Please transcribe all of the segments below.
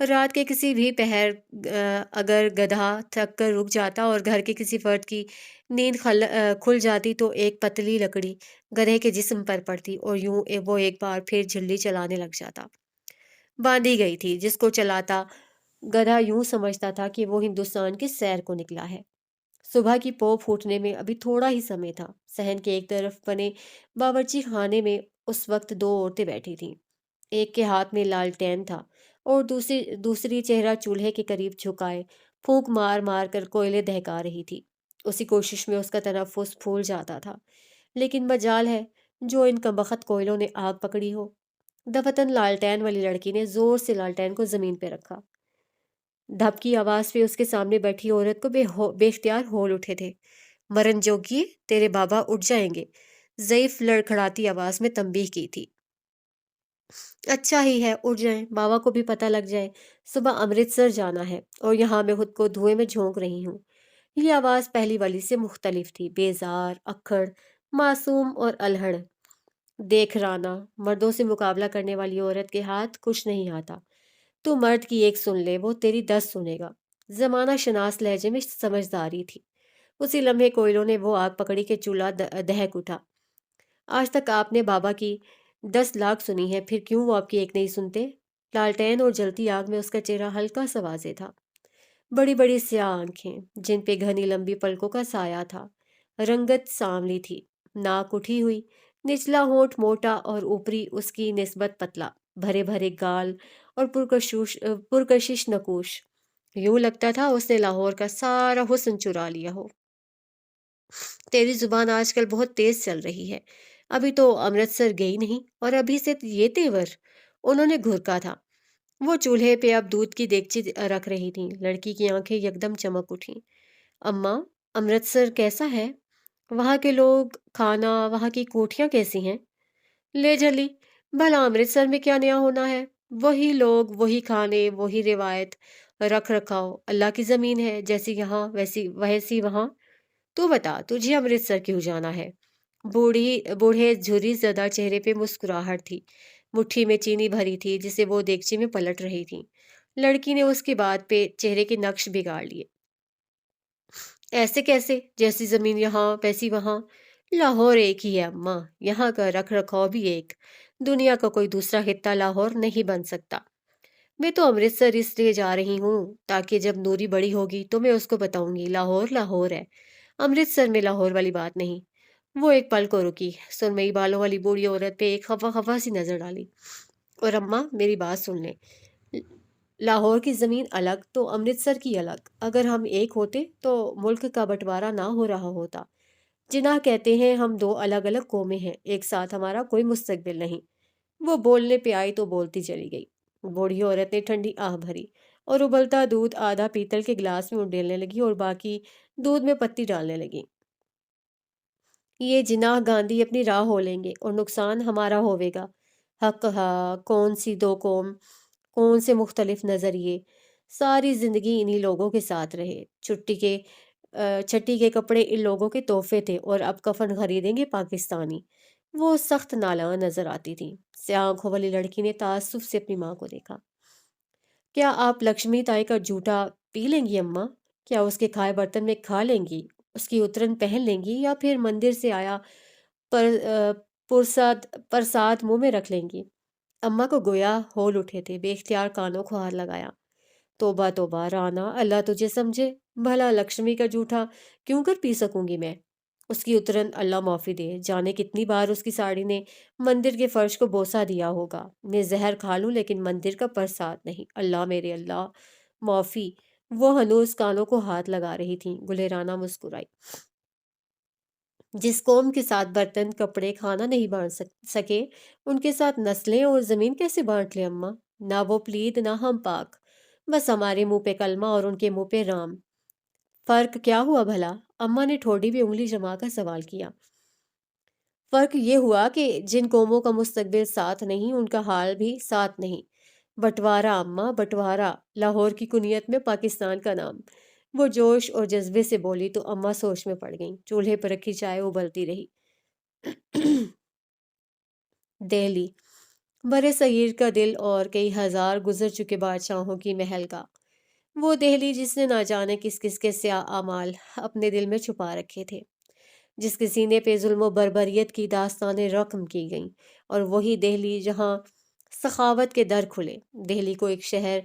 رات کے کسی بھی پہر اگر گدھا تھک کر رک جاتا اور گھر کے کسی فرد کی نیند کھل جاتی تو ایک پتلی لکڑی گدھے کے جسم پر پڑتی اور یوں وہ ایک بار پھر جھلی چلانے لگ جاتا۔ باندھی گئی تھی جس کو چلاتا گدھا یوں سمجھتا تھا کہ وہ ہندوستان کی سیر کو نکلا ہے۔ صبح کی پو پھوٹنے میں ابھی تھوڑا ہی سمے تھا۔ صحن کے ایک طرف بنے باورچی خانے میں اس وقت دو عورتیں بیٹھی تھیں۔ ایک کے ہاتھ میں لالٹین تھا اور دوسری چہرہ چولہے کے قریب جھکائے پھونک مار مار کر کوئلے دہکا رہی تھی۔ اسی کوشش میں اس کا تنفس پھول جاتا تھا، لیکن مجال ہے جو ان کمبخت کوئلوں نے آگ پکڑی ہو۔ دفتن لالٹین والی لڑکی نے زور سے لالٹین کو زمین پہ رکھا۔ دھپ کی آواز پہ اس کے سامنے بیٹھی عورت کو بے اختیار ہول اٹھے تھے۔ مرن جوگی، تیرے بابا اٹھ جائیں گے، ضعیف لڑکھڑاتی آواز میں تنبیہ کی تھی۔ اچھا ہی ہے، اٹھ جائیں، بابا کو بھی پتہ لگ جائے۔ صبح امرتسر جانا ہے اور یہاں میں خود کو دھوئے میں جھونک رہی ہوں۔ یہ آواز پہلی والی سے مختلف تھی، بیزار، اکھڑ، معصوم اور الہڑ۔ دیکھ رانا، مردوں سے مقابلہ کرنے والی عورت کے ہاتھ کچھ نہیں آتا۔ تو مرد کی ایک سن لے، وہ تیری 10 سنے گا۔ زمانہ شناس لہجے میں سمجھداری تھی۔ اسی لمحے کوئلوں نے وہ آگ پکڑی کہ چولہا دہک اٹھا۔ آج تک آپ نے بابا کی 10 لاکھ سنی ہے، پھر کیوں وہ آپ کی ایک نہیں سنتے؟ لالٹین اور جلتی آگ میں اس کا چہرہ ہلکا سا واضح تھا۔ بڑی بڑی سیاہ آنکھیں جن پہ گھنی لمبی پلکوں کا سایہ تھا، رنگت سانولی تھی، ناک اٹھی ہوئی، نچلا ہونٹ موٹا اور اوپری اس کی نسبت پتلا، بھرے بھرے گال اور پرکشش نکوش۔ یوں لگتا تھا اس نے لاہور کا سارا حسن چرا لیا ہو۔ تیری زبان آج کل بہت تیز چل رہی ہے، ابھی تو امرتسر گئی نہیں اور ابھی سے یہ تیور۔ انہوں نے گھرکا تھا۔ وہ چولہے پہ اب دودھ کی دیگچی رکھ رہی تھیں۔ لڑکی کی آنکھیں یکدم چمک اٹھیں۔ اماں، امرتسر کیسا ہے؟ وہاں کے لوگ، کھانا، وہاں کی کوٹھیاں کیسی ہیں؟ لے جلی، بھلا امرتسر میں کیا نیا ہونا ہے؟ وہی لوگ، وہی کھانے، وہی روایت، رکھ رکھاؤ۔ اللہ کی زمین ہے، جیسی یہاں ویسی وہاں۔ تو بتا، تجھے امرتسر کیوں جانا ہے؟ بوڑھے جھری زدہ چہرے پہ مسکراہٹ تھی، مٹھی میں چینی بھری تھی جسے وہ دیگچی میں پلٹ رہی تھی۔ لڑکی نے اس کی بات پہ چہرے کے نقش بگاڑ لیے۔ ایسے کیسے؟ جیسی زمین یہاں ویسی وہاں۔ لاہور ایک ہی ہے اماں، یہاں کا رکھ رکھاؤ بھی ایک۔ دنیا کا کوئی دوسرا خطہ لاہور نہیں بن سکتا۔ میں تو امرتسر اس لیے جا رہی ہوں تاکہ جب نوری بڑی ہوگی تو میں اس کو بتاؤں گی لاہور لاہور ہے، امرتسر میں لاہور والی بات نہیں۔ وہ ایک پل کو رکی، سرمئی بالوں والی بوڑھی عورت پہ ایک خفا خفا سی نظر ڈالی۔ اور اماں، میری بات سن لیں، لاہور کی زمین الگ تو امرتسر کی الگ۔ اگر ہم ایک ہوتے تو ملک کا بٹوارا نہ ہو رہا ہوتا۔ جناح کہتے ہیں ہم دو الگ الگ قومیں ہیں، ایک ساتھ ہمارا کوئی مستقبل نہیں۔ وہ بولنے پہ آئی تو بولتی چلی گئی۔ بوڑھی عورت نے ٹھنڈی آہ بھری اور ابلتا دودھ آدھا پیتل کے گلاس میں اڈیلنے لگی اور باقی دودھ میں پتی ڈالنے لگی۔ یہ جناح گاندھی اپنی راہ ہو لیں گے اور نقصان ہمارا ہوئے گا۔ حق ہا، کون سی دو قوم، کون سے مختلف نظریے، ساری زندگی انہی لوگوں کے ساتھ رہے۔ چھٹی کے کپڑے ان لوگوں کے تحفے تھے اور اب کفن خریدیں گے پاکستانی۔ وہ سخت نالاں نظر آتی تھی۔ سیاہ آنکھوں والی لڑکی نے تعصب سے اپنی ماں کو دیکھا۔ کیا آپ لکشمی تائی کا جھوٹا پی لیں گی اماں؟ کیا اس کے کھائے برتن میں کھا لیں گی؟ اس کی اترن پہن لیں گی یا پھر مندر سے آیا پرساد منہ میں رکھ لیں گی؟ اماں کو گویا ہول اٹھے تھے، بے اختیار کانوں کو ہاتھ لگایا۔ توبہ توبہ رانا، اللہ تجھے سمجھے، بھلا لکشمی کا جھوٹا کیوں کر پی سکوں گی میں؟ اس کی اترن اللہ معافی دے، جانے کتنی بار اس کی ساڑی نے مندر کے فرش کو بوسہ دیا ہوگا۔ میں زہر کھا لوں لیکن مندر کا پرساد نہیں، اللہ میرے اللہ معافی۔ وہ ہنوز کانوں کو ہاتھ لگا رہی تھی۔ گلہرانہ مسکرائی۔ جس قوم کے ساتھ برتن، کپڑے، کھانا نہیں بانٹ سکے، ان کے ساتھ نسلیں اور زمین کیسے بانٹ لے اماں؟ نہ وہ پلید نہ ہم پاک، بس ہمارے منہ پہ کلمہ اور ان کے منہ پہ رام۔ فرق کیا ہوا بھلا؟ اماں نے ٹھوڑی بھی انگلی جما کر سوال کیا۔ فرق یہ ہوا کہ جن قوموں کا مستقبل ساتھ نہیں، ان کا حال بھی ساتھ نہیں۔ بٹوارا اماں، بٹوارا، لاہور کی کنیت میں پاکستان کا نام۔ وہ جوش اور جذبے سے بولی تو اماں سوچ میں پڑ گئیں۔ چولہے پر رکھی چائے ابلتی رہی۔ دہلی، برِ صغیر کا دل اور کئی ہزار گزر چکے بادشاہوں کی محل کا، وہ دہلی جس نے نہ جانے کس کس کے سیاہ اعمال اپنے دل میں چھپا رکھے تھے، جس کے سینے پہ ظلم و بربریت کی داستانیں رقم کی گئیں، اور وہی دہلی جہاں سخاوت کے در کھلے۔ دہلی کو ایک شہر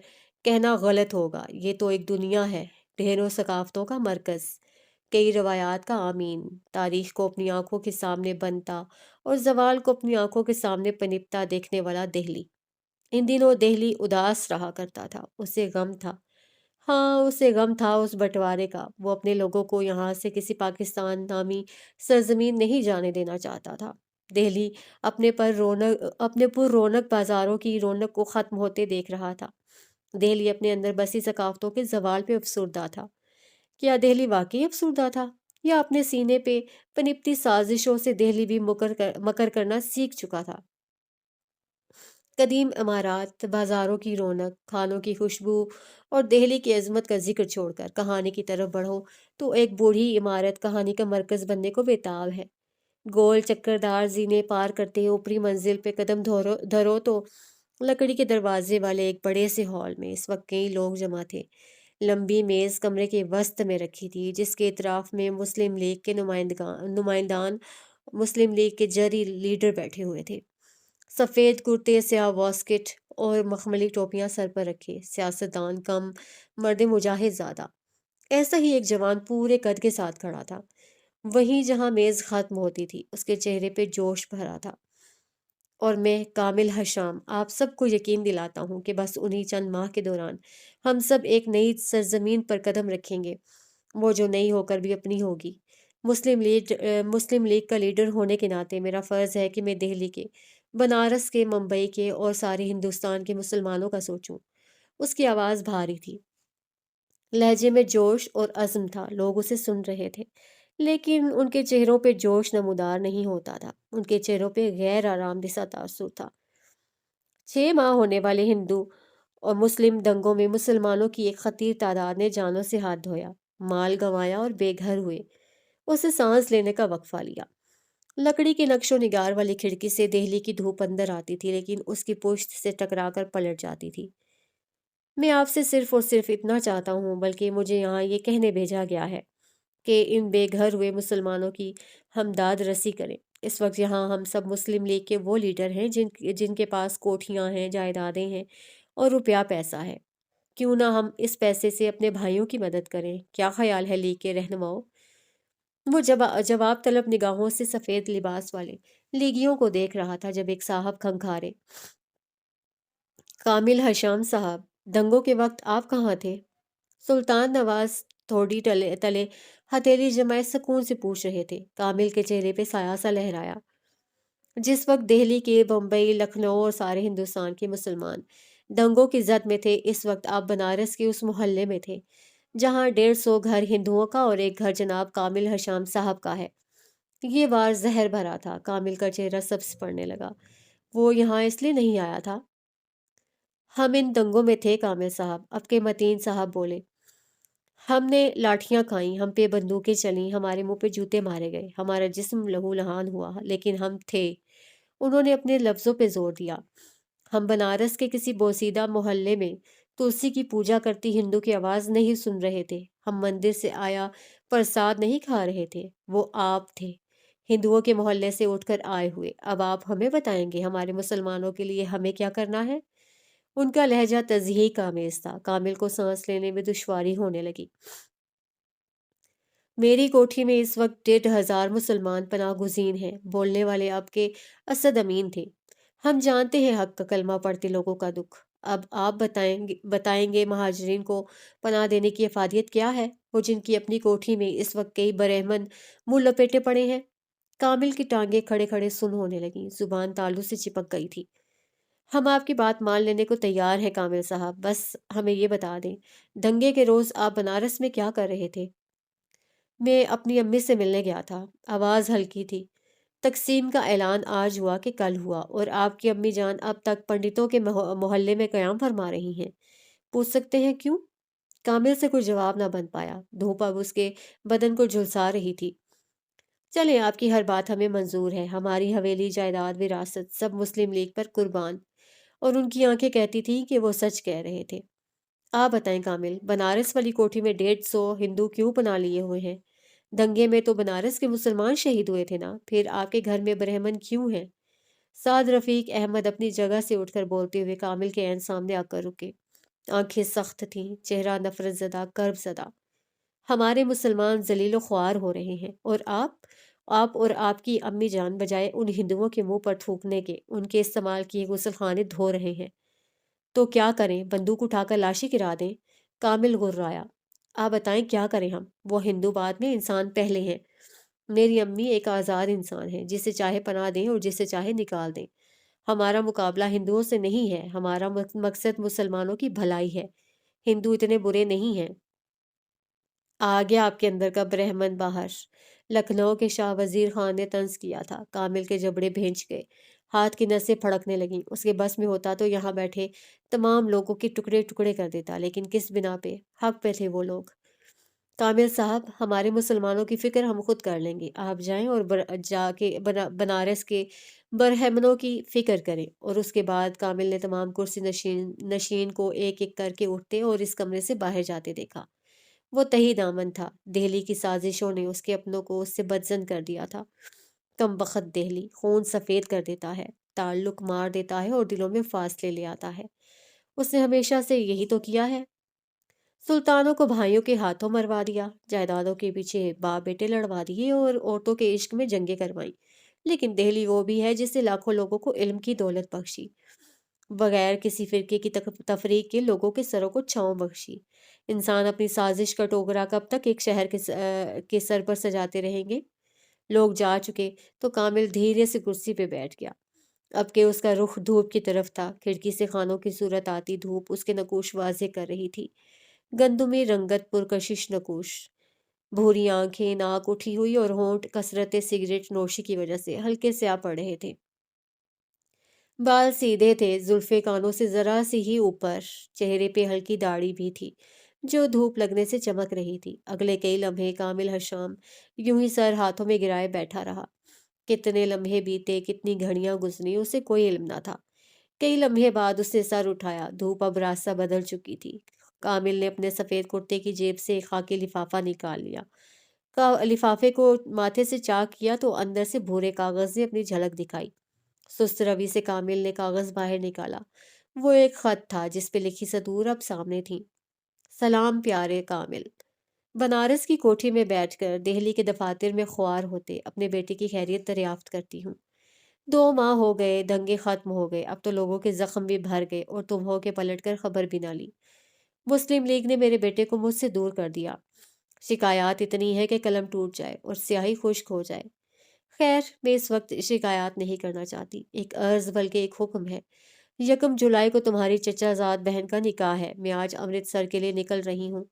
کہنا غلط ہوگا، یہ تو ایک دنیا ہے، ڈھیروں ثقافتوں کا مرکز، کئی روایات کا آمین، تاریخ کو اپنی آنکھوں کے سامنے بنتا اور زوال کو اپنی آنکھوں کے سامنے پنپتا دیکھنے والا دہلی۔ ان دنوں دہلی اداس رہا کرتا تھا، اسے غم تھا۔ ہاں، اسے غم تھا اس بٹوارے کا، وہ اپنے لوگوں کو یہاں سے کسی پاکستان نامی سرزمین نہیں جانے دینا چاہتا تھا۔ دہلی اپنے پر رونق بازاروں کی رونق کو ختم ہوتے دیکھ رہا تھا۔ دہلی اپنے اندر بسی ثقافتوں کے زوال پہ افسردہ تھا۔ کیا دہلی واقعی افسردہ تھا، یا اپنے سینے پہ پنپتی سازشوں سے دہلی بھی مکر کرنا سیکھ چکا تھا؟ قدیم عمارات، بازاروں کی رونق، کھانوں کی خوشبو اور دہلی کی عظمت کا ذکر چھوڑ کر کہانی کی طرف بڑھو تو ایک بوڑھی عمارت کہانی کا مرکز بننے کو بےتاب ہے۔ گول چکردار زینے پار کرتے اوپری منزل پہ قدم دھرو تو لکڑی کے دروازے والے ایک بڑے سے ہال میں اس وقت کئی لوگ جمع تھے۔ لمبی میز کمرے کے وسط میں رکھی تھی، جس کے اطراف میں مسلم لیگ کے نمائندان، مسلم لیگ کے جری لیڈر بیٹھے ہوئے تھے۔ سفید کرتے، سیاہ واسکٹ اور مخملی ٹوپیاں سر پر رکھے، سیاستدان کم، مرد مجاہد زیادہ۔ ایسا ہی ایک جوان پورے قد کے ساتھ کھڑا تھا، وہیں جہاں میز ختم ہوتی تھی۔ اس کے چہرے پہ جوش بھرا تھا۔ اور میں کامل حشام آپ سب کو یقین دلاتا ہوں کہ بس انہی چند ماہ کے دوران ہم سب ایک نئی سرزمین پر قدم رکھیں گے، وہ جو نئی ہو کر بھی اپنی ہوگی۔ مسلم لیگ کا لیڈر ہونے کے ناطے میرا فرض ہے کہ میں دہلی کے، بنارس کے، ممبئی کے اور سارے ہندوستان کے مسلمانوں کا سوچوں۔ اس کی آواز بھاری تھی، لہجے میں جوش اور عزم تھا۔ لوگ اسے سن رہے تھے، لیکن ان کے چہروں پہ جوش نمودار نہیں ہوتا تھا، ان کے چہروں پہ غیر آرام دہ تاثر تھا۔ 6 ماہ ہونے والے ہندو اور مسلم دنگوں میں مسلمانوں کی ایک خطیر تعداد نے جانوں سے ہاتھ دھویا، مال گنوایا اور بے گھر ہوئے۔ اسے سانس لینے کا وقفہ لیا۔ لکڑی کے نقش و نگار والی کھڑکی سے دہلی کی دھوپ اندر آتی تھی، لیکن اس کی پشت سے ٹکرا کر پلٹ جاتی تھی۔ میں آپ سے صرف اور صرف اتنا چاہتا ہوں، بلکہ مجھے یہاں یہ کہنے بھیجا گیا ہے کہ ان بے گھر ہوئے مسلمانوں کی ہمداد رسی کریں۔ اس وقت یہاں ہم سب مسلم لیگ کے وہ لیڈر ہیں جن کے پاس کوٹھیاں ہیں، جائیدادیں ہیں اور روپیہ پیسہ ہے۔ کیوں نہ ہم اس پیسے سے اپنے بھائیوں کی مدد کریں؟ کیا خیال ہے لیگ کے رہنماؤں؟ وہ جواب طلب نگاہوں سے سفید لباس والے لیگیوں کو دیکھ رہا تھا، جب ایک صاحب کھنکھارے، کامل حشام صاحب، دنگوں کے وقت آپ کہاں تھے؟ سلطان نواز تھوڑی تلے ہتھیلی جمائے سکون سے پوچھ رہے تھے۔ کامل کے چہرے پہ سایہ سا لہرایا۔ جس وقت دہلی کے، بمبئی، لکھنؤ اور سارے ہندوستان کے مسلمان دنگوں کی زد میں تھے، اس وقت آپ بنارس کے اس محلے میں تھے جہاں 150 گھر ہندوؤں کا اور ایک گھر جناب کامل حشام صاحب کا ہے۔ یہ وار زہر بھرا تھا۔ کامل کا چہرہ سبز پڑنے لگا۔ وہ یہاں اس لیے نہیں آیا تھا؟ ہم ان دنگوں میں تھے کامل صاحب، اب کے متین صاحب بولے۔ ہم نے لاٹھیاں کھائیں، ہم پہ بندوقیں چلیں، ہمارے منہ پہ جوتے مارے گئے، ہمارا جسم لہو لہان ہوا، لیکن ہم تھے۔ انہوں نے اپنے لفظوں پہ زور دیا۔ ہم بنارس کے کسی بوسیدہ محلے میں تلسی کی پوجا کرتی ہندو کی آواز نہیں سن رہے تھے، ہم مندر سے آیا پرساد نہیں کھا رہے تھے، وہ آپ تھے، ہندوؤں کے محلے سے اٹھ کر آئے ہوئے۔ اب آپ ہمیں بتائیں گے ہمارے مسلمانوں کے لیے ہمیں کیا کرنا ہے؟ ان کا لہجہ تضحیک آمیز تھا۔ کامل کو سانس لینے میں دشواری ہونے لگی۔ میری کوٹھی میں اس وقت 1,500 مسلمان پناہ گزین ہیں۔ بولنے والے آپ کے اسد امین تھے۔ ہم جانتے ہیں حق کا کلمہ پڑھتے لوگوں کا دکھ۔ اب آپ بتائیں گے مہاجرین کو پناہ دینے کی افادیت کیا ہے، وہ جن کی اپنی کوٹھی میں اس وقت کئی برہمن منہ لپیٹے پڑے ہیں؟ کامل کی ٹانگیں کھڑے کھڑے سن ہونے لگیں، زبان تالو سے چپک گئی تھی۔ ہم آپ کی بات مان لینے کو تیار ہیں کامل صاحب، بس ہمیں یہ بتا دیں، دنگے کے روز آپ بنارس میں کیا کر رہے تھے؟ میں اپنی امی سے ملنے گیا تھا۔ آواز ہلکی تھی۔ تقسیم کا اعلان آج ہوا کہ کل ہوا، اور آپ کی امی جان اب تک پنڈتوں کے محلے میں قیام فرما رہی ہیں۔ پوچھ سکتے ہیں کیوں؟ کامل سے کوئی جواب نہ بن پایا۔ دھوپ اب اس کے بدن کو جھلسا رہی تھی۔ چلیں، آپ کی ہر بات ہمیں منظور ہے، ہماری حویلی، جائیداد، وراثت سب مسلم لیگ پر قربان۔ اور ان کی آنکھیں کہتی تھیں کہ وہ سچ کہہ رہے تھے۔ آپ بتائیں کامل، بنارس والی کوٹھی میں 150 ہندو کیوں پناہ لیے ہوئے ہیں؟ دنگے میں تو بنارس کے مسلمان شہید ہوئے تھے نا، پھر آپ کے گھر میں برہمن کیوں ہیں؟ سعد رفیق احمد اپنی جگہ سے اٹھ کر بولتے ہوئے کامل کے عین سامنے آ کر رکے۔ آنکھیں سخت تھیں، چہرہ نفرت زدہ، کرب زدہ۔ ہمارے مسلمان ذلیل و خوار ہو رہے ہیں، اور آپ اور آپ کی امی جان بجائے ان ہندوؤں کے منہ پر تھوکنے کے ان کے استعمال کیے غسل خانے دھو رہے ہیں۔ تو کیا کریں؟ بندوق اٹھا کر لاشیں گرا دیں؟ کامل غرایا۔ آپ بتائیں کیا کریں ہم؟ وہ ہندو بعد میں، انسان پہلے ہیں۔ میری امی ایک آزاد انسان ہے، جسے چاہے پناہ دیں اور جسے چاہے نکال دیں۔ ہمارا مقابلہ ہندوؤں سے نہیں ہے، ہمارا مقصد مسلمانوں کی بھلائی ہے۔ ہندو اتنے برے نہیں ہیں۔ آ گیا آپ کے اندر کا برہمن باہر۔ لکھنؤ کے شاہ وزیر خان نے طنز کیا تھا۔ کامل کے جبڑے بھینچ گئے، ہاتھ کی نسیں پھڑکنے لگیں۔ اس کے بس میں ہوتا تو یہاں بیٹھے تمام لوگوں کے ٹکڑے ٹکڑے کر دیتا، لیکن کس بنا پہ؟ حق پہ تھے وہ لوگ۔ کامل صاحب، ہمارے مسلمانوں کی فکر ہم خود کر لیں گے، آپ جائیں اور جا کے بنارس کے برہمنوں کی فکر کریں۔ اور اس کے بعد کامل نے تمام کرسی نشین کو ایک ایک کر کے اٹھتے اور اس کمرے سے باہر جاتے دیکھا۔ وہ تہی دامن تھا، دہلی کی سازشوں نے اس کے اپنوں کو اس سے بدزن کر دیا تھا۔ کم بخت دہلی خون سفید کر دیتا ہے، تعلق مار دیتا ہے اور دلوں میں فاصلے لے آتا ہے۔ اس نے ہمیشہ سے یہی تو کیا ہے۔ سلطانوں کو بھائیوں کے ہاتھوں مروا دیا، جائیدادوں کے پیچھے باپ بیٹے لڑوا دیے اور عورتوں کے عشق میں جنگیں کروائیں۔ لیکن دہلی وہ بھی ہے جس نے لاکھوں لوگوں کو علم کی دولت بخشی، بغیر کسی فرقے کی تفریق کے لوگوں کے سروں کو چھاؤں بخشی۔ انسان اپنی سازش کا ٹوکرا کب تک ایک شہر کے سر پر سجاتے رہیں گے؟ لوگ جا چکے تو کامل دھیرے سے کرسی پہ بیٹھ گیا۔ اب کہ اس کا رخ دھوپ کی طرف تھا، کھڑکی سے خانوں کی صورت آتی دھوپ اس کے نقوش واضح کر رہی تھی۔ گندمی رنگت پرکشش نقوش، بھوری آنکھیں، ناک اٹھی ہوئی اور ہونٹ کثرت سگریٹ نوشی کی وجہ سے ہلکے سیاہ پڑ رہے تھے۔ بال سیدھے تھے، زلفیں کانوں سے ذرا سی ہی اوپر، چہرے پہ ہلکی داڑھی بھی تھی جو دھوپ لگنے سے چمک رہی تھی۔ اگلے کئی لمحے کامل حشام یوں ہی سر ہاتھوں میں گرائے بیٹھا رہا۔ کتنے لمحے بیتے، کتنی گھڑیاں گزری، اسے کوئی علم نہ تھا۔ کئی لمحے بعد اس نے سر اٹھایا، دھوپ اب راستہ بدل چکی تھی۔ کامل نے اپنے سفید کرتے کی جیب سے ایک خاکی لفافہ نکال لیا۔ لفافے کو ماتھے سے چاک کیا تو اندر سے بھورے کاغذ نے اپنی جھلک دکھائی۔ سست روی سے کامل نے کاغذ باہر نکالا۔ وہ ایک خط تھا جس پہ لکھی سطور اب سامنے تھیں۔ سلام پیارے کامل، بنارس کی کوٹھی میں بیٹھ کر دہلی کے دفاتر میں خوار ہوتے اپنے بیٹے کی خیریت دریافت کرتی ہوں۔ 2 ماہ ہو گئے، دنگے ختم ہو گئے، اب تو لوگوں کے زخم بھی بھر گئے اور تم ہو کے پلٹ کر خبر بھی نہ لی۔ مسلم لیگ نے میرے بیٹے کو مجھ سے دور کر دیا۔ شکایات اتنی ہے کہ قلم ٹوٹ جائے اور سیاہی خشک ہو جائے۔ خیر، میں اس وقت شکایات نہیں کرنا چاہتی، ایک عرض بلکہ ایک حکم ہے۔ 1 جولائی کو تمہاری چچا زاد بہن کا نکاح ہے، میں آج امرتسر کے لیے نکل رہی ہوں۔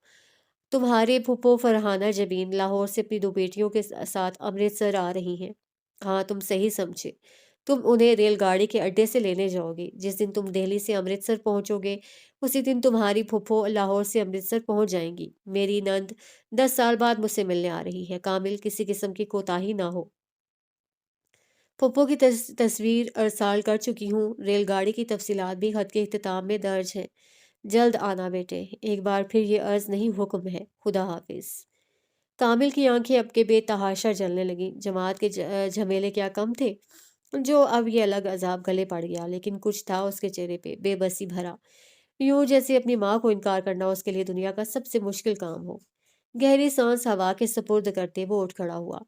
تمہارے پھپھو فرحانہ جبین لاہور سے اپنی 2 بیٹیوں کے ساتھ امرتسر آ رہی ہیں۔ ہاں، تم صحیح سمجھے، تم انہیں ریل گاڑی کے اڈے سے لینے جاؤ گے۔ جس دن تم دہلی سے امرتسر پہنچو گے اسی دن تمہاری پھپھو لاہور سے امرتسر پہنچ جائیں گی۔ میری نند 10 سال بعد مجھ سے ملنے آ رہی ہے، کامل کسی قسم کی کوتاہی نہ ہو۔ پھپھو کی تصویر ارسال کر چکی ہوں، ریل گاڑی کی تفصیلات بھی خط کے اختتام میں درج ہیں۔ جلد آنا بیٹے، ایک بار پھر یہ عرض نہیں حکم ہے، خدا حافظ۔ کامل کی آنکھیں اب کے بے تحاشا جلنے لگیں۔ جماعت کے جھمیلے کیا کم تھے جو اب یہ الگ عذاب گلے پڑ گیا، لیکن کچھ تھا اس کے چہرے پہ بے بسی بھرا، یوں جیسے اپنی ماں کو انکار کرنا اس کے لیے دنیا کا سب سے مشکل کام ہو۔ گہری سانس ہوا کے سپرد کرتے وہ اٹھ کھڑا ہوا۔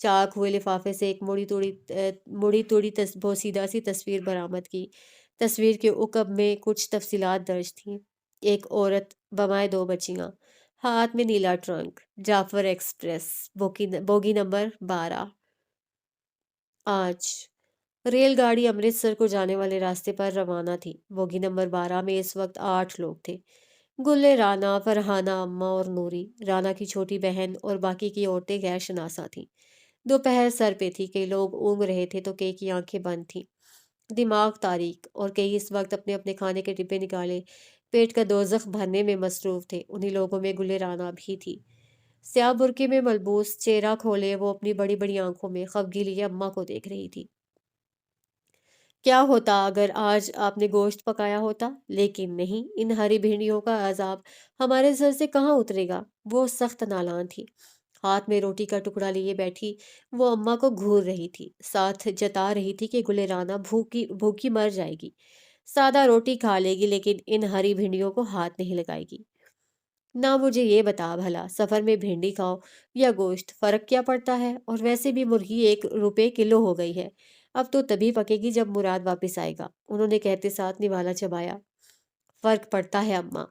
چاک ہوئے لفافے سے ایک مڑی توڑی بوسیدہ سی تصویر برآمد کی۔ تصویر کے عقب میں کچھ تفصیلات درج تھیں۔ ایک عورت بمائے 2 بچیاں، ہاتھ میں نیلا ٹرنک، جعفر ایکسپریس، بوگی نمبر 12۔ آج ریل گاڑی امرتسر کو جانے والے راستے پر روانہ تھی۔ بوگی نمبر 12 میں اس وقت 8 لوگ تھے۔ گلے رانا، فرحانہ اماں اور نوری، رانا کی چھوٹی بہن اور باقی کی عورتیں غیر شناسا تھیں۔ دوپہر سر پہ تھی، کئی لوگ اونگ رہے تھے تو کئی کی آنکھیں بند تھیں، دماغ تاریک، اور کئی اس وقت اپنے اپنے کھانے کے ڈبے نکالے پیٹ کا دوزخ بھرنے میں مصروف تھے۔ انہی لوگوں میں گلے رانا بھی تھی۔ سیاہ برقعے میں ملبوس، چہرہ کھولے وہ اپنی بڑی بڑی آنکھوں میں خفگی لیے اماں کو دیکھ رہی تھی۔ کیا ہوتا اگر آج آپ نے گوشت پکایا ہوتا؟ لیکن نہیں، ان ہری بھنڈیوں کا عذاب ہمارے سر سے کہاں اترے گا؟ وہ سخت نالان تھی، ہاتھ میں روٹی کا ٹکڑا لیے بیٹھی وہ اماں کو گھور رہی تھی، ساتھ جتا رہی تھی کہ گلے رانا بھوکی بھوکی مر جائے گی، سادہ روٹی کھا لے گی لیکن ان ہری بھنڈیوں کو ہاتھ نہیں لگائے گی۔ نہ مجھے یہ بتا بھلا، سفر میں بھنڈی کھاؤ یا گوشت، فرق کیا پڑتا ہے؟ اور ویسے بھی مرغی 1 روپے کلو ہو گئی ہے، اب تو تبھی پکے گی جب مراد واپس آئے گا، انہوں نے کہتے ساتھ نوالا چبایا۔ فرق پڑتا ہے اماں،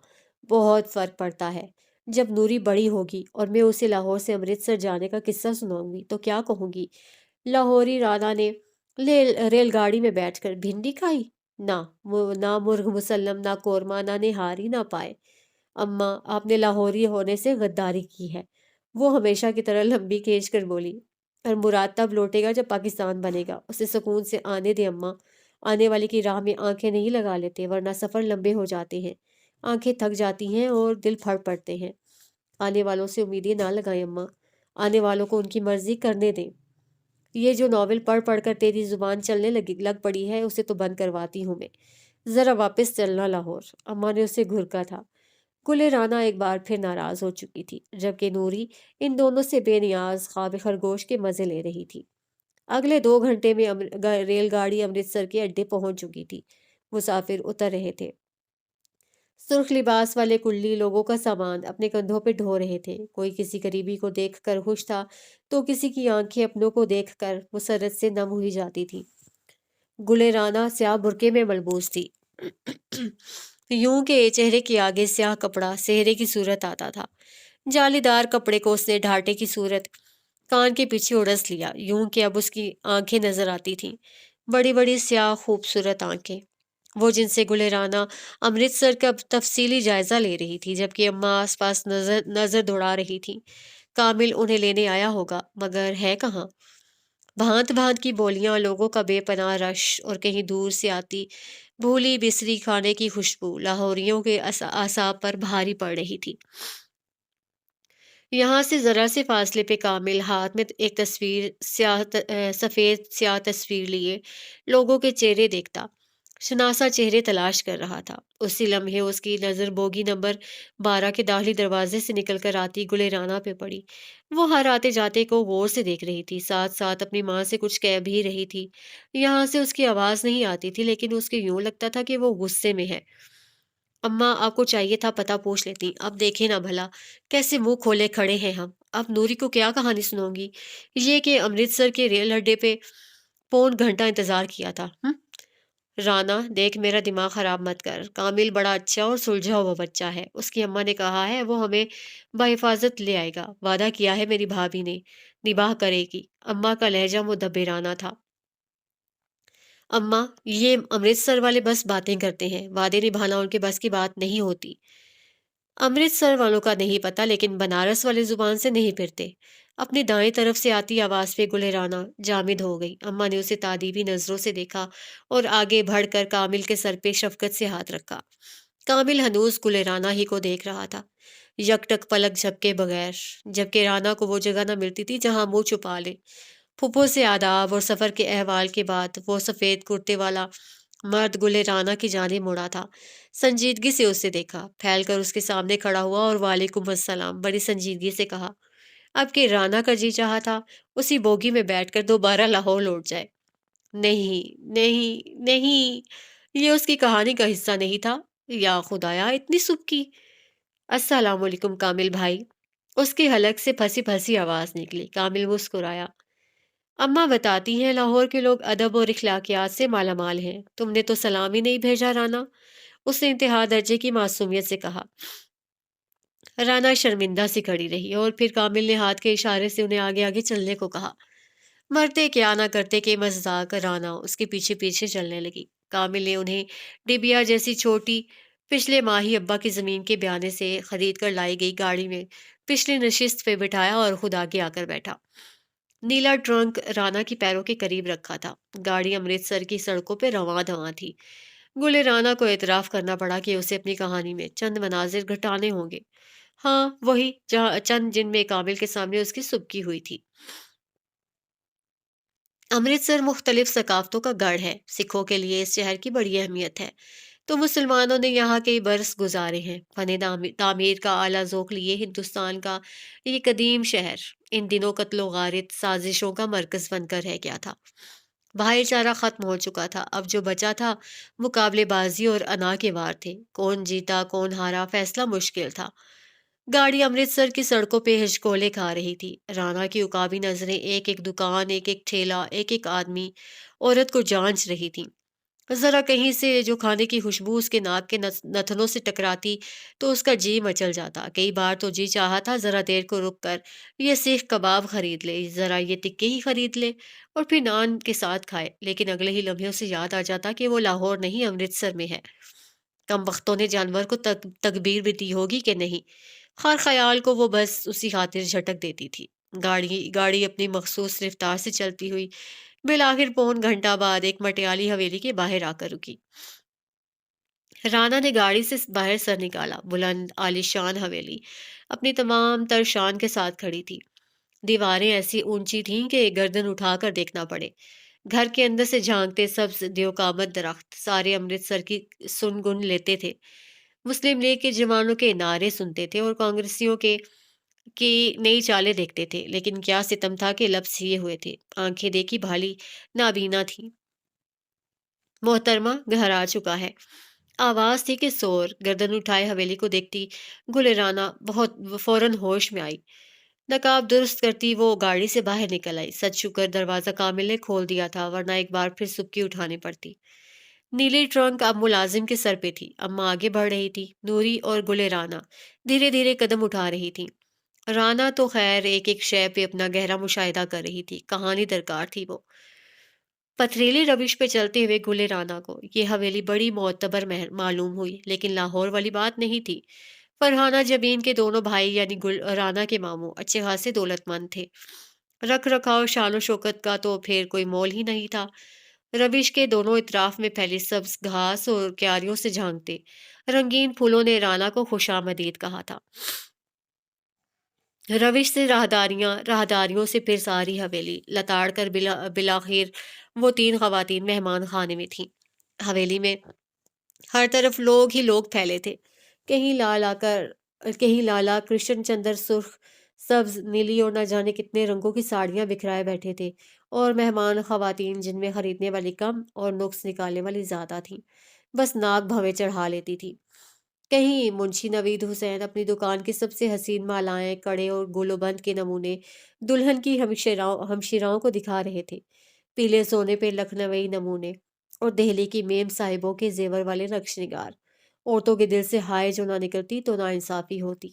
بہت فرق پڑتا ہے۔ جب نوری بڑی ہوگی اور میں اسے لاہور سے امرتسر جانے کا قصہ سناؤں گی تو کیا کہوں گی؟ لاہوری رانا نے ریل گاڑی میں بیٹھ کر بھنڈی کھائی؟ نہ، نہ مرغ مسلم، نہ قورمہ، نہ نہاری، نہ پائے۔ اماں، آپ نے لاہوری ہونے سے غداری کی ہے، وہ ہمیشہ کی طرح لمبی کھینچ کر بولی۔ اور مراد تب لوٹے گا جب پاکستان بنے گا، اسے سکون سے آنے دے اماں، آنے والے کی راہ میں آنکھیں نہیں لگا لیتے ورنہ سفر لمبے ہو جاتے ہیں، آنکھیں تھک جاتی ہیں اور دل پھڑ پڑتے ہیں۔ آنے والوں سے امیدیں نہ لگائیں اماں، آنے والوں کو ان کی مرضی کرنے دیں۔ یہ جو ناول پڑھ پڑھ کر تیری زبان چلنے لگ پڑی ہے اسے تو بند کرواتی ہوں میں، ذرا واپس چلنا لاہور۔ اماں نے اسے گھرکا تھا۔ کلے رانا ایک بار پھر ناراض ہو چکی تھی، جبکہ نوری ان دونوں سے بے نیاز خواب خرگوش کے مزے لے رہی تھی۔ اگلے 2 گھنٹے میں ریل گاڑی امرتسر کے اڈے پہنچ چکی تھی، مسافر اتر رہے تھے۔ سرخ لباس والے کلی لوگوں کا سامان اپنے کندھوں پہ ڈھو رہے تھے، کوئی کسی قریبی کو دیکھ کر خوش تھا تو کسی کی آنکھیں اپنوں کو دیکھ کر مسرت سے نم ہوئی جاتی تھی۔ گلے رانا سیاہ برقعے میں ملبوس تھی، یوں کہ چہرے کے آگے سیاہ کپڑا سہرے کی صورت آتا تھا۔ جالی دار کپڑے کو اس نے ڈھاٹے کی صورت کان کے پیچھے اڑس لیا، یوں کہ اب اس کی آنکھیں نظر آتی تھیں، بڑی بڑی سیاہ خوبصورت آنکھیں، وہ جن سے گلے رانا امرتسر کا تفصیلی جائزہ لے رہی تھی، جبکہ اماں آس پاس نظر دوڑا رہی تھی۔ کامل انہیں لینے آیا ہوگا، مگر ہے کہاں؟ بھانت بھانت کی بولیاں، لوگوں کا بے پناہ رش اور کہیں دور سے آتی بھولی بسری کھانے کی خوشبو لاہوریوں کے اعصاب پر بھاری پڑ رہی تھی۔ یہاں سے ذرا سے فاصلے پہ کامل ہاتھ میں ایک تصویر سفید سیاہ تصویر لیے لوگوں کے چہرے دیکھتا، شناسا چہرے تلاش کر رہا تھا۔ اسی لمحے اس کی نظر بوگی نمبر 12 کے داخلی دروازے سے نکل کر آتی گلے رانا پہ پڑی۔ وہ ہر آتے جاتے کو غور سے دیکھ رہی تھی، ساتھ ساتھ اپنی ماں سے کچھ کہہ بھی رہی تھی۔ یہاں سے اس کی آواز نہیں آتی تھی لیکن اس کے یوں لگتا تھا کہ وہ غصے میں ہے۔ اماں، آپ کو چاہیے تھا پتہ پوچھ لیتی، اب دیکھیں نا بھلا کیسے منہ کھولے کھڑے ہیں ہم۔ اب نوری کو کیا کہانی سناؤں گی؟ یہ کہ امرتسر کے ریل اڈے پہ 1.25 گھنٹہ انتظار کیا تھا۔ رانا، دیکھ میرا دماغ خراب مت کر، کامل بڑا اچھا اور سلجھا ہوا بچہ ہے، اس کی اماں نے کہا ہے وہ ہمیں بحفاظت لے آئے گا، وعدہ کیا ہے میری بھابھی نے، نباہ کرے گی۔ اماں کا لہجہ مدبرانہ تھا۔ اماں، یہ امرتسر والے بس باتیں کرتے ہیں، وعدے نبھانا ان کے بس کی بات نہیں ہوتی۔ امرتسر والوں کا نہیں پتا لیکن بنارس والے زبان سے نہیں پھرتے۔ اپنی دائیں طرف سے آتی آواز پہ گلے رانا جامد ہو گئی۔ اماں نے اسے تعدیبی نظروں سے دیکھا اور آگے بڑھ کر کامل کے سر پہ شفقت سے ہاتھ رکھا۔ کامل ہنوز گلے رانا ہی کو دیکھ رہا تھا، یکٹک پلک جھپکے بغیر، جبکہ رانا کو وہ جگہ نہ ملتی تھی جہاں منہ چھپا لے۔ پھپھو سے آداب اور سفر کے احوال کے بعد وہ سفید کرتے والا مرد گلے رانا کی جانب مڑا تھا، سنجیدگی سے اسے دیکھا، پھیل کر اس کے سامنے کھڑا ہوا اور وعلیکم السلام بڑی سنجیدگی سے کہا۔ اب کہ رانا کا جی چاہا تھا اسی بوگی میں بیٹھ کر دوبارہ لاہور لوٹ جائے۔ نہیں نہیں نہیں، یہ اس کی کہانی کا حصہ نہیں تھا۔ یا خدایا، اتنی سبکی! السلام علیکم کامل بھائی، اس کی حلق سے پھنسی پھنسی آواز نکلی۔ کامل مسکرایا۔ اماں بتاتی ہیں لاہور کے لوگ ادب اور اخلاقیات سے مالا مال ہیں، تم نے تو سلام ہی نہیں بھیجا رانا، اس نے انتہا درجے کی معصومیت سے کہا۔ رانا شرمندہ سی کھڑی رہی اور پھر کامل نے ہاتھ کے اشارے سے انہیں آگے آگے چلنے کو کہا۔ مرتے کیا نہ کرتے کہ مذاق رانا اس کے پیچھے پیچھے چلنے لگی۔ کامل نے انہیں ڈبیا جیسی چھوٹی پچھلے ماہ ہی ابا کی زمین کے بیانے سے خرید کر لائی گئی گاڑی میں پچھلی نشست پہ بٹھایا اور خود آگے آ کر بیٹھا۔ نیلا ٹرنک رانا کی پیروں کے قریب رکھا تھا۔ گاڑی امرتسر کی سڑکوں پہ رواں دواں تھی۔ گلے رانا کو اعتراف کرنا پڑا کہ اسے اپنی کہانی میں چند مناظر گھٹانے ہوں گے، ہاں وہی جہاں چند جن میں کامل کے سامنے اس کی سبکی ہوئی تھی۔ امرتسر مختلف ثقافتوں کا گڑھ ہے، سکھوں کے لیے اس شہر کی بڑی اہمیت ہے، تو مسلمانوں نے یہاں کئی برس گزارے ہیں۔ فن تعمیر کا اعلیٰ ذوق لیے ہندوستان کا یہ قدیم شہر ان دنوں قتل و غارت سازشوں کا مرکز بن کر رہ گیا تھا۔ بھائی چارہ ختم ہو چکا تھا، اب جو بچا تھا مقابلے بازی اور انا کے وار تھے، کون جیتا کون ہارا فیصلہ مشکل تھا۔ گاڑی امرتسر کی سڑکوں پہ ہچکولے کھا رہی تھی، رانا کی عقابی نظریں ایک ایک دکان، ایک ایک ٹھیلا، ایک ایک آدمی عورت کو جانچ رہی تھی۔ ذرا کہیں سے جو کھانے کی خوشبو اس کے ناک کے نتنوں سے ٹکراتی تو اس کا جی مچل جاتا۔ کئی بار تو جی چاہا تھا ذرا دیر کو رک کر یہ سیخ کباب خرید لے، ذرا یہ ٹکے ہی خرید لے اور پھر نان کے ساتھ کھائے، لیکن اگلے ہی لمحے اسے یاد آ جاتا کہ وہ لاہور نہیں امرتسر میں ہے۔ کم بختوں نے جانور کو تکبیر بھی دی ہوگی کہ نہیں، ہر خیال کو وہ بس اسی خاطر جھٹک دیتی تھی۔ گاڑی اپنی مخصوص رفتار سے چلتی ہوئی بالآخر پون گھنٹہ بعد ایک مٹیالی حویلی کے باہر آ کر رکی۔ رانا نے گاڑی سے باہر سر نکالا، بلند عالیشان حویلی اپنی تمام تر شان کے ساتھ کھڑی تھی۔ دیواریں ایسی اونچی تھیں کہ گردن اٹھا کر دیکھنا پڑے۔ گھر کے اندر سے جھانکتے سبز دیوکامت درخت سارے امرتسر کی سن گن لیتے تھے۔ مسلم لیگ کے جوانوں کے نعرے سنتے تھے اور کانگریسیوں کی نئی چالیں دیکھتے تھے، لیکن کیا ستم تھا کہ لب سیے ہوئے تھے، آنکھیں دیکھی بھالی نابینا تھی۔ محترمہ گھر آ چکا ہے، آواز تھی کہ سور۔ گردن اٹھائے حویلی کو دیکھتی گل رانا بہت فوراً ہوش میں آئی، نقاب درست کرتی وہ گاڑی سے باہر نکل آئی۔ سچ شکر دروازہ کامل نے کھول دیا تھا، ورنہ ایک بار پھر سبکی اٹھانی پڑتی۔ نیلی ٹرنک اب ملازم کے سر پہ تھی، اما آگے بڑھ رہی تھی، نوری اور گل رانا دھیرے دھیرے قدم اٹھا رہی تھی۔ رانا تو خیر ایک ایک شے پہ اپنا گہرا مشاہدہ کر رہی تھی، کہانی درکار تھی وہ۔ پتھریلی روش پہ چلتے ہوئے گل رانا کو یہ حویلی بڑی معتبر معلوم ہوئی، لیکن لاہور والی بات نہیں تھی۔ فرحانہ جبین کے دونوں بھائی یعنی گل رانا کے ماموں اچھے خاصے دولت مند تھے، رکھ رکھاؤ شان و شوکت کا تو پھر کوئی مول ہی نہیں تھا۔ روش کے دونوں اطراف میں پھیلی سبز گھاس اور کیاریوں سے جھانکتے رنگین پھولوں نے رانا کو خوش آمدید کہا تھا۔ روش سے راہداریوں سے پھر ساری حویلی لتاڑ کر بلاخیر وہ تین خواتین مہمان خانے میں تھیں۔ حویلی میں ہر طرف لوگ ہی لوگ پھیلے تھے، کہیں لالا کرشن چندر سرخ سبز نیلی اور نہ جانے کتنے رنگوں کی ساڑیاں بکھرائے بیٹھے تھے، اور مہمان خواتین جن میں خریدنے والی کم اور نقص نکالنے والی زیادہ تھیں، بس ناک بھویں چڑھا لیتی تھی۔ کہیں منشی نوید حسین اپنی دکان کی سب سے حسین مالائیں، کڑے اور گولو بند کے نمونے دلہن کی ہمشیراؤں کو دکھا رہے تھے، پیلے سونے پہ لکھنوئی نمونے اور دہلی کی میم صاحبوں کے زیور والے نقش نگار۔ عورتوں کے دل سے ہائے جو نہ نکلتی تو ناانصافی ہوتی۔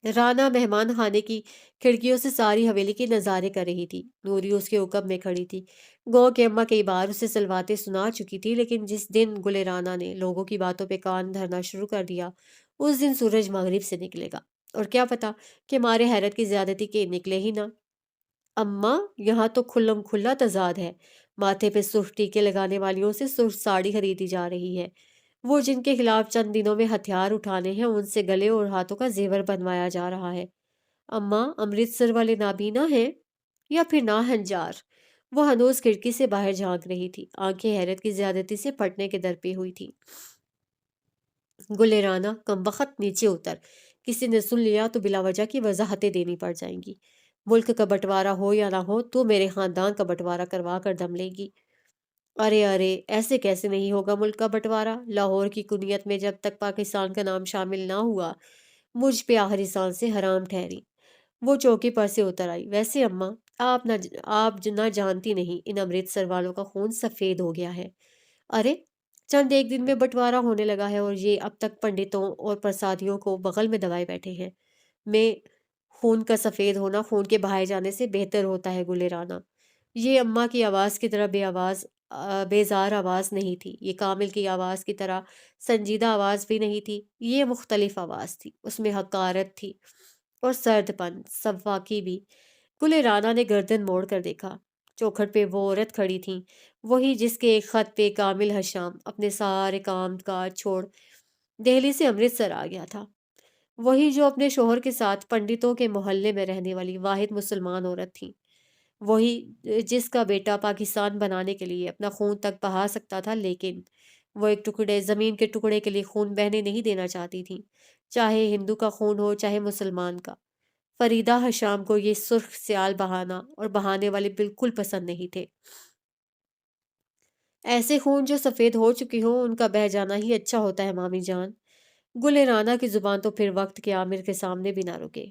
رانا مہمان خانے کی کھڑکیوں سے ساری حویلی کے نظارے کر رہی تھی، نوری اس کے عقب میں کھڑی تھی۔ گو کہ اماں کئی بار اسے سلواتیں سنا چکی تھی، لیکن جس دن گل رانا نے لوگوں کی باتوں پہ کان دھرنا شروع کر دیا اس دن سورج مغرب سے نکلے گا، اور کیا پتا کہ مارے حیرت کی زیادتی کے نکلے ہی نہ۔ اماں یہاں تو کھلم کھلا تضاد ہے، ماتھے پہ سرخ ٹیکے لگانے والیوں سے سرخ ساڑی خریدی جا رہی ہے، وہ جن کے خلاف چند دنوں میں ہتھیار اٹھانے ہیں ان سے گلے اور ہاتھوں کا زیور بنوایا جا رہا ہے۔ اماں امرتسر والے نابینا ہیں یا پھر ناہنجار؟ وہ ہنوز کھڑکی سے باہر جھانک رہی تھی، آنکھیں حیرت کی زیادتی سے پھٹنے کے در پہ ہوئی تھی۔ گل رانا کمبخت نیچے اتر، کسی نے سن لیا تو بلا وجہ کی وضاحتیں دینی پڑ جائیں گی۔ ملک کا بٹوارہ ہو یا نہ ہو تو میرے خاندان کا بٹوارہ کروا کر دم لے گی۔ ارے ارے، ایسے کیسے نہیں ہوگا ملک کا بٹوارہ؟ لاہور کی کنیت میں جب تک پاکستان کا نام شامل نہ ہوا مجھ پہ آخری سانس سے حرام ٹھہری۔ وہ چوکی پر سے اتر آئی۔ ویسے اماں آپ نہ جانتی نہیں، ان امرتسر والوں کا خون سفید ہو گیا ہے۔ ارے چند ایک دن میں بٹوارہ ہونے لگا ہے اور یہ اب تک پنڈتوں اور پرسادیوں کو بغل میں دبائے بیٹھے ہیں۔ میں خون کا سفید ہونا خون کے بہائے جانے سے بہتر ہوتا ہے گل رانا۔ یہ اماں کی آواز کی طرح بیزار آواز نہیں تھی، یہ کامل کی آواز کی طرح سنجیدہ آواز بھی نہیں تھی، یہ مختلف آواز تھی، اس میں حقارت تھی اور سرد پن سفاکی بھی۔ گل رانا نے گردن موڑ کر دیکھا، چوکھٹ پہ وہ عورت کھڑی تھی، وہی جس کے ایک خط پہ کامل حشام اپنے سارے کام کاج چھوڑ دہلی سے امرتسر آ گیا تھا، وہی جو اپنے شوہر کے ساتھ پنڈتوں کے محلے میں رہنے والی واحد مسلمان عورت تھی، وہی جس کا بیٹا پاکستان بنانے کے لیے اپنا خون تک بہا سکتا تھا، لیکن وہ ایک ٹکڑے زمین کے ٹکڑے کے لیے خون بہنے نہیں دینا چاہتی تھی، چاہے ہندو کا خون ہو چاہے مسلمان کا۔ فریدہ حشام کو یہ سرخ سیال بہانا اور بہانے والے بالکل پسند نہیں تھے۔ ایسے خون جو سفید ہو چکی ہوں ان کا بہہ جانا ہی اچھا ہوتا ہے مامی جان۔ گل رانا کی زبان تو پھر وقت کے عامر کے سامنے بھی نہ رکے۔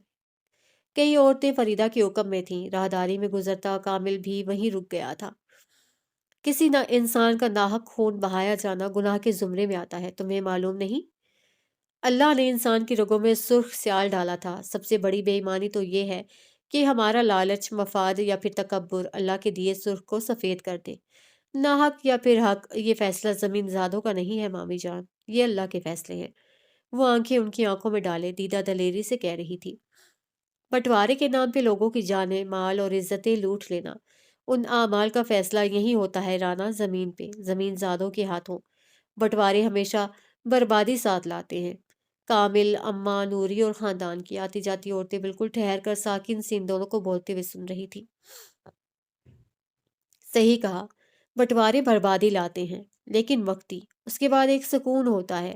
کئی عورتیں فریدہ کے حکم میں تھیں، راہداری میں گزرتا کامل بھی وہیں رک گیا تھا۔ کسی نہ انسان کا ناحق خون بہایا جانا گناہ کے زمرے میں آتا ہے، تمہیں معلوم نہیں؟ اللہ نے انسان کی رگوں میں سرخ سیال ڈالا تھا۔ سب سے بڑی بے ایمانی تو یہ ہے کہ ہمارا لالچ، مفاد یا پھر تکبر اللہ کے دیے سرخ کو سفید کر دے۔ ناحق یا پھر حق، یہ فیصلہ زمین زادوں کا نہیں ہے مامی جان، یہ اللہ کے فیصلے ہیں۔ وہ آنکھیں ان کی آنکھوں میں ڈالے دیدہ دلیری سے کہہ رہی تھی، بٹوارے کے نام پہ لوگوں کی جانیں، مال اور عزتیں لوٹ لینا، ان اعمال کا فیصلہ یہی ہوتا ہے رانا، زمین پہ، زمین زادوں کے ہاتھوں۔ بٹوارے ہمیشہ بربادی ساتھ لاتے ہیں۔ کامل، اماں، نوری اور خاندان کی آتی جاتی عورتیں بالکل ٹھہر کر ساکن سے ان دونوں کو بولتے ہوئے سن رہی تھی۔ صحیح کہا، بٹوارے بربادی لاتے ہیں، لیکن وقتی، اس کے بعد ایک سکون ہوتا ہے،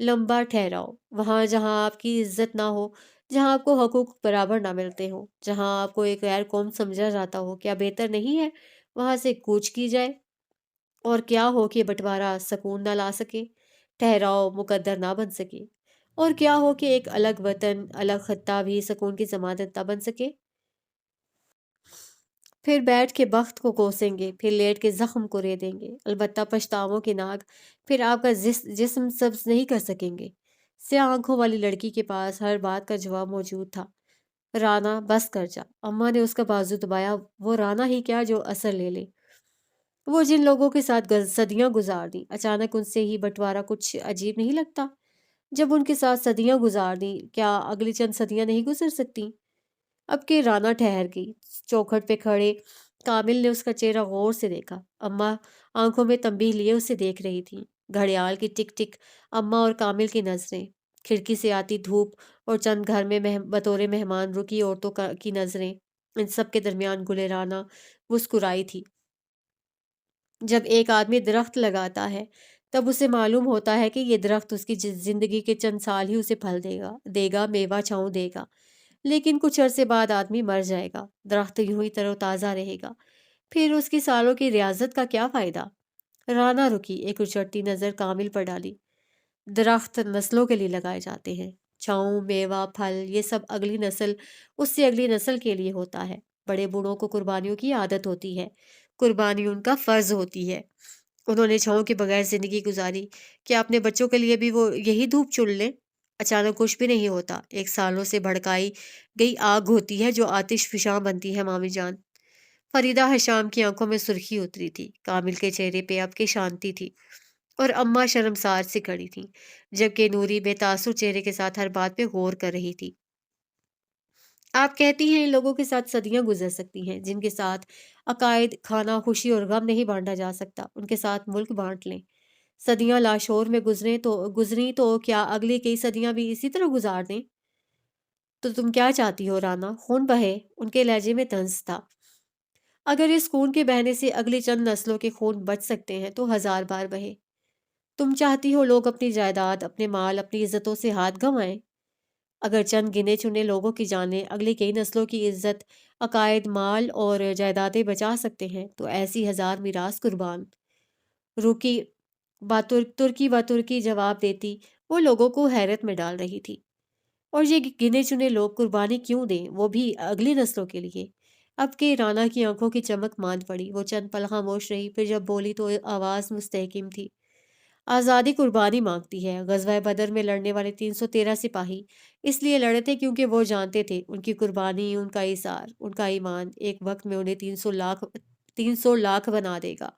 لمبا ٹھہراؤ، وہاں جہاں آپ کی عزت نہ ہو، جہاں آپ کو حقوق برابر نہ ملتے ہوں، جہاں آپ کو ایک غیر قوم سمجھا جاتا ہو، کیا بہتر نہیں ہے وہاں سے کوچ کی جائے؟ اور کیا ہو کہ بٹوارہ سکون نہ لا سکے، ٹھہراؤ مقدر نہ بن سکے؟ اور کیا ہو کہ ایک الگ وطن، الگ خطہ بھی سکون کی ضمانت نہ بن سکے؟ پھر بیٹھ کے بخت کو کوسیں گے، پھر لیٹ کے زخم کو رے دیں گے، البتہ پچھتاووں کے ناگ پھر آپ کا جسم سبز نہیں کر سکیں گے۔ سیاہ آنکھوں والی لڑکی کے پاس ہر بات کا جواب موجود تھا۔ رانا بس کر جا، اماں نے اس کا بازو دبایا، وہ رانا ہی کیا جو اثر لے لے۔ وہ جن لوگوں کے ساتھ صدیاں گزار دیں، اچانک ان سے ہی بٹوارا کچھ عجیب نہیں لگتا؟ جب ان کے ساتھ صدیاں گزار دیں، کیا اگلی چند صدیاں نہیں گزر سکتی؟ اب کہ رانا ٹھہر گئی، چوکھٹ پہ کھڑے کامل نے اس کا چہرہ غور سے دیکھا۔ اماں آنکھوں میں تنبیہ لیے اسے دیکھ رہی تھیں، گھڑیال کی ٹک ٹک، اماں اور کامل کی نظریں، کھڑکی سے آتی دھوپ اور چند گھر میں بطور مہمان رکی عورتوں کی نظریں، ان سب کے درمیان گل رانا مسکرائی تھی۔ جب ایک آدمی درخت لگاتا ہے تب اسے معلوم ہوتا ہے کہ یہ درخت اس کی زندگی کے چند سال ہی اسے پھل دے گا، میوہ چھاؤں دے گا، لیکن کچھ عرصے بعد آدمی مر جائے گا، درخت یوں ہی تر و تازہ رہے گا، پھر اس کی سالوں کی ریاضت کا کیا فائدہ؟ رانا رکی، ایک اچڑتی نظر کامل پر ڈالی۔ درخت نسلوں کے لیے لگائے جاتے ہیں، چھاؤں، میوہ، پھل، یہ سب اگلی نسل، اس سے اگلی نسل کے لیے ہوتا ہے۔ بڑے بوڑھوں کو قربانیوں کی عادت ہوتی ہے، قربانی ان کا فرض ہوتی ہے۔ انہوں نے چھاؤں کے بغیر زندگی گزاری، کیا اپنے بچوں کے لیے بھی وہ یہی دھوپ چن لیں؟ اچانک کچھ بھی نہیں ہوتا، ایک سالوں سے بھڑکائی گئی آگ ہوتی ہے جو آتش فشاں بنتی ہے مامی جان۔ فریدہ حشام کی آنکھوں میں سرخی اتری تھی، کامل کے چہرے پہ اب کی شانتی تھی، اور اماں شرمسار سے کھڑی تھی، جبکہ نوری بے تاثر چہرے کے ساتھ ہر بات پہ غور کر رہی تھی۔ آپ کہتی ہیں ان لوگوں کے ساتھ صدیاں گزر سکتی ہیں، جن کے ساتھ عقائد، کھانا، خوشی اور غم نہیں بانٹا جا سکتا، ان کے ساتھ ملک بانٹ لیں۔ صدیاں لاشور میں گزری تو کیا اگلی کئی صدیاں بھی اسی طرح گزار دیں؟ تو تم کیا چاہتی ہو رانا؟ خون بہے، ان کے لہجے میں طنز تھا۔ اگر اس خون کے بہنے سے اگلی چند نسلوں کے خون بچ سکتے ہیں تو ہزار بار بہے۔ تم چاہتی ہو لوگ اپنی جائیداد، اپنے مال، اپنی عزتوں سے ہاتھ گنوائیں؟ اگر چند گنے چنے لوگوں کی جانیں اگلی کئی نسلوں کی عزت، عقائد، مال اور جائیدادیں بچا سکتے ہیں تو ایسی ہزار میراث قربان۔ روکی ترکی و ترکی جواب دیتی، وہ لوگوں کو حیرت میں ڈال رہی تھی۔ اور یہ گنے چنے لوگ قربانی کیوں دیں، وہ بھی اگلی نسلوں کے لیے؟ اب کہ رانا کی آنکھوں کی چمک ماند پڑی، وہ چند پل خاموش رہی، پھر جب بولی تو آواز مستحکم تھی۔ آزادی قربانی مانگتی ہے۔ غزوہ بدر میں لڑنے والے 313 سپاہی اس لیے لڑے تھے کیونکہ وہ جانتے تھے ان کی قربانی، ان کا ایثار، ان کا ایمان ایک وقت میں انہیں 300 لاکھ بنا دے گا۔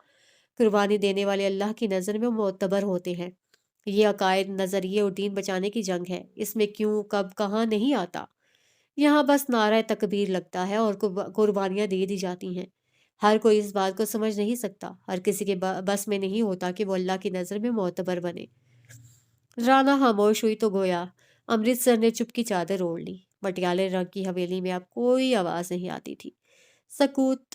قربانی دینے والے اللہ کی نظر میں معتبر ہوتے ہیں۔ یہ عقائد، نظریے اور دین بچانے کی جنگ ہے، اس میں کیوں، کب، کہاں نہیں آتا۔ یہاں بس نعرہ تکبیر لگتا ہے اور قربانیاں دے دی جاتی ہیں۔ ہر کوئی اس بات کو سمجھ نہیں سکتا، ہر کسی کے بس میں نہیں ہوتا کہ وہ اللہ کی نظر میں معتبر بنے۔ رانا خاموش ہوئی تو گویا امرتسر نے چپ کی چادر اوڑھ لی۔ مٹیالے رنگ کی حویلی میں اب کوئی آواز نہیں آتی تھی، سکوت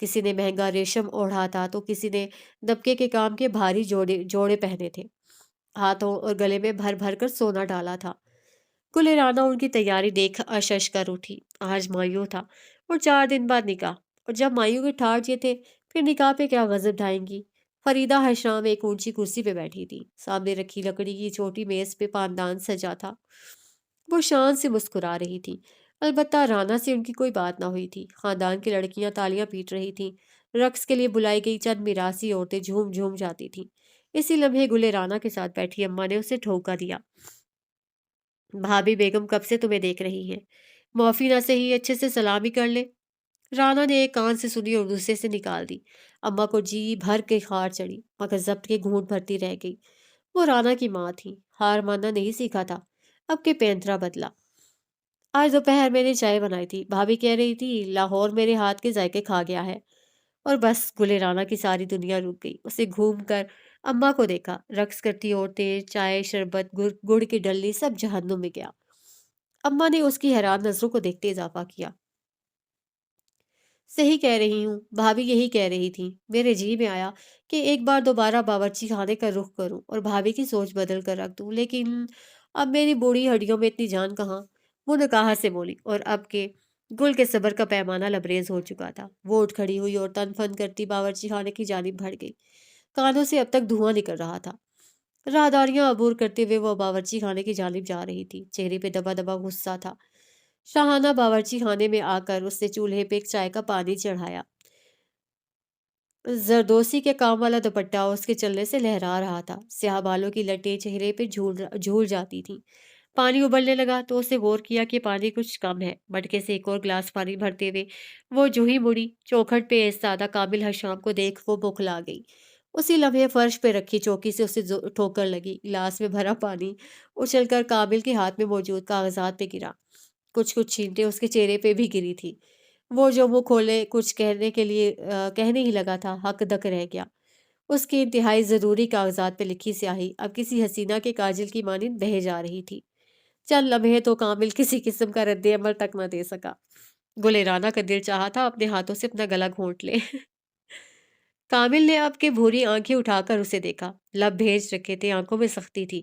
کسی نے مہنگا ریشم اوڑھا تھا تو کسی نے دبکے کے کام کے بھاری جوڑے جوڑے پہنے تھے، ہاتھوں اور گلے میں بھر بھر کر سونا ڈالا تھا۔ کل رانا ان کی تیاری دیکھ اشش کر اٹھی۔ آج مایو تھا اور 4 دن بعد نکاح، اور جب مایو کے ٹھاٹ یہ تھے پھر نکاح پہ کیا غضب ڈھائیں گی۔ فریدہ حشام ایک اونچی کرسی پہ بیٹھی تھی، سامنے رکھی لکڑی کی چھوٹی میز پہ پاندان سجا تھا۔ وہ شان سے مسکرا رہی تھی، البتہ رانا سے ان کی کوئی بات نہ ہوئی تھی۔ خاندان کی لڑکیاں تالیاں پیٹ رہی تھیں، رقص کے لیے بلائی گئی چند میراثی عورتیں جھوم جھوم جاتی تھیں۔ اسی لمحے گلے رانا کے ساتھ بیٹھی اماں نے اسے ٹھوکا دیا۔ بھابھی بیگم کب سے تمہیں دیکھ رہی ہیں، معافی نہ سہی اچھے سے سلامی کر لے۔ رانا نے ایک کان سے سنی اور دوسرے سے نکال دی۔ اماں کو جی بھر کے خار چڑھی، مگر ضبط کے گھونٹ بھرتی رہ گئی۔ وہ رانا کی ماں تھی، ہار ماننا نہیں سیکھا تھا، اب کے پینترا بدلا۔ آج دوپہر میں نے چائے بنائی تھی، بھابھی کہہ رہی تھی لاہور میرے ہاتھ کے ذائقے کھا گیا ہے۔ اور بس گلے رانا کی ساری دنیا رک گئی۔ اسے گھوم کر اماں کو دیکھا، رقص کرتی عورتیں، چائے، شربت، گڑ کی ڈلی، سب جہنم میں گیا۔ اماں نے اس کی حیران نظروں کو دیکھتے اضافہ کیا، صحیح کہہ رہی ہوں، بھابھی یہی کہہ رہی تھی۔ میرے جی میں آیا کہ ایک بار دوبارہ باورچی خانے کا رخ کروں اور بھابھی کی سوچ بدل کر رکھ دوں، لیکن اب میری بوڑھی ہڈیوں میں اتنی جان کہاں۔ وہ نکاہت سے بولی، اور اب کے گل کے صبر کا پیمانہ لبریز ہو چکا تھا۔ وہ اٹھ کھڑی ہوئی اور تن فن کرتی باورچی خانے کی جانب بڑھ گئی۔ کانوں سے اب تک دھواں نکل رہا تھا۔ راہداریاں عبور کرتے ہوئے وہ باورچی خانے کی جانب جا رہی تھی، چہرے پہ دبا دبا غصہ تھا۔ شاہانہ باورچی خانے میں آ کر اس نے چولہے پہ ایک چائے کا پانی چڑھایا۔ زردوسی کے کام والا دوپٹہ اس کے چلنے سے لہرا رہا تھا، سیاہ بالوں کی لٹیں چہرے پہ جھول جاتی تھیں۔ پانی ابلنے لگا تو اسے غور کیا کہ پانی کچھ کم ہے۔ مٹکے سے ایک اور گلاس پانی بھرتے ہوئے وہ جو ہی مڑی، چوکھٹ پہ ایستادہ کامل حشام کو دیکھ وہ بوکھلا گئی۔ اسی لمحے فرش پہ رکھی چوکی سے اسے ٹھوکر لگی، گلاس میں بھرا پانی اچھل کر کامل کے ہاتھ میں موجود کاغذات پہ گرا۔ کچھ کچھ چھینٹیں اس کے چہرے پہ بھی گری تھی۔ وہ جو منہ کھولے کچھ کہنے کے لیے کہنے ہی لگا تھا، حق دک رہ گیا۔ اس کی انتہائی ضروری کاغذات پہ لکھی سیاہی اب کسی حسینہ کے کاجل کی مانند بہہ جا رہی تھی۔ چند لمحے تو کامل کسی قسم کا رد عمل تک نہ دے سکا۔ گلے رانا کا دل چاہا تھا اپنے ہاتھوں سے اپنا گلا گھونٹ لے۔ کامل نے اب کے بھوری آنکھیں اٹھا کر اسے دیکھا، لب بھیج رکھے تھے، آنکھوں میں سختی تھی۔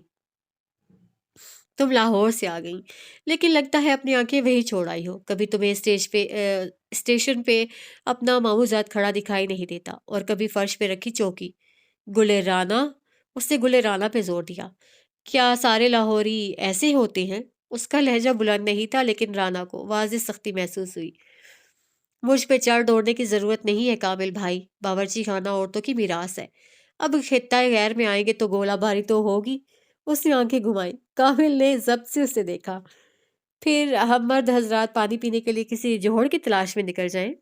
تم لاہور سے آ گئی، لیکن لگتا ہے اپنی آنکھیں وہی چھوڑ آئی ہو۔ کبھی تمہیں اسٹیشن پہ اپنا ماموزاد کھڑا دکھائی نہیں دیتا، اور کبھی فرش پہ رکھی چوکی۔ گلے رانا، اس نے گلے رانا پہ زور دیا۔ کیا سارے لاہوری ایسے ہوتے ہیں؟ اس کا لہجہ بلند نہیں تھا، لیکن رانا کو واضح سختی محسوس ہوئی۔ مجھ پہ چڑھ دوڑنے کی ضرورت نہیں ہے کامل بھائی، باورچی خانہ عورتوں کی میراث ہے۔ اب خطہ غیر میں آئیں گے تو گولہ باری تو ہوگی۔ اس نے آنکھیں گھمائیں، کامل نے ضبط سے اسے دیکھا۔ پھر ہم مرد حضرات پانی پینے کے لیے کسی جوہر کی تلاش میں نکل جائیں،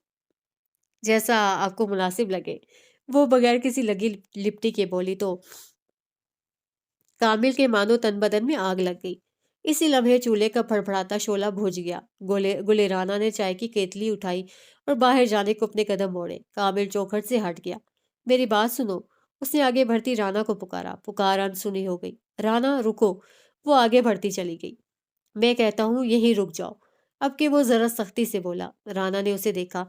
جیسا آپ کو مناسب لگے۔ وہ بغیر کسی لگی لپٹی کے بولی تو کامل کے مانو تن بدن میں آگ لگ گئی۔ اسی لمحے چولہے کا پھڑپڑاتا شعلہ بجھ گیا۔ گلے رانا نے چائے کی کیتلی اٹھائی اور باہر جانے کو اپنے قدم موڑے۔ کامل چوکھٹ سے ہٹ گیا۔ میری بات سنو، اس نے آگے بڑھتی رانا کو پکارا۔ پکار انسنی ہو گئی۔ رانا رکو، وہ آگے بڑھتی چلی گئی۔ میں کہتا ہوں یہیں رک جاؤ، اب کہ وہ ذرا سختی سے بولا۔ رانا نے اسے دیکھا،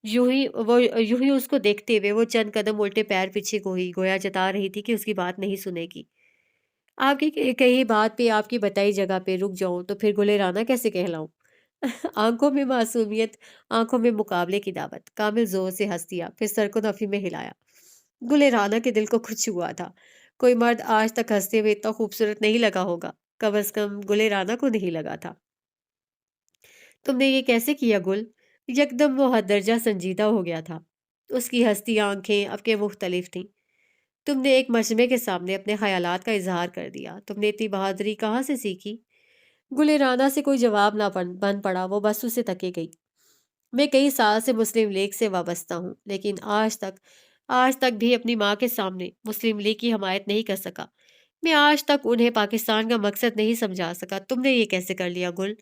یوں ہی اس کو دیکھتے ہوئے وہ چند قدم الٹے پیر پیچھے کو ہی گویا جتا رہی تھی کہ اس کی بات نہیں سنے گی۔ آپ کی کہی بات پہ، آپ کی بتائی جگہ پہ رک جاؤں تو پھر گلے رانا کیسے کہلاؤں؟ آنکھوں میں معصومیت، آنکھوں میں مقابلے کی دعوت۔ کامل زور سے ہنس دیا، پھر سر کو نفی میں ہلایا۔ گلے رانا کے دل کو کچھ ہوا تھا۔ کوئی مرد آج تک ہنستے ہوئے اتنا خوبصورت نہیں لگا ہوگا، کم از کم گلے رانا کو نہیں لگا تھا۔ تم نے یہ کیسے کیا گل؟ یکدم وہ حد درجہ سنجیدہ ہو گیا تھا۔ اس کی ہستی آنکھیں اب کے مختلف تھیں۔ تم نے ایک مجمع کے سامنے اپنے خیالات کا اظہار کر دیا۔ تم نے اتنی بہادری کہاں سے سیکھی؟ گلے رانا سے کوئی جواب نہ بن پڑا، وہ بس اسے تکے گئی۔ میں کئی سال سے مسلم لیگ سے وابستہ ہوں، لیکن آج تک بھی اپنی ماں کے سامنے مسلم لیگ کی حمایت نہیں کر سکا۔ میں آج تک انہیں پاکستان کا مقصد نہیں سمجھا سکا۔ تم نے یہ کیسے کر لیا گل؟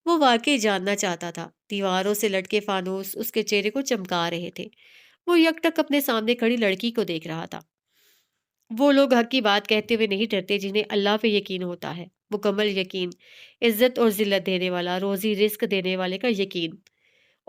وہ واقعی جاننا چاہتا تھا۔ دیواروں سے لٹکے فانوس اس کے چہرے کو چمکا رہے تھے۔ وہ یک ٹک اپنے سامنے کھڑی لڑکی کو دیکھ رہا تھا۔ وہ لوگ حق کی بات کہتے ہوئے نہیں ڈرتے جنہیں اللہ پہ یقین ہوتا ہے، مکمل یقین، عزت اور ذلت دینے والا، روزی رزق دینے والے کا یقین،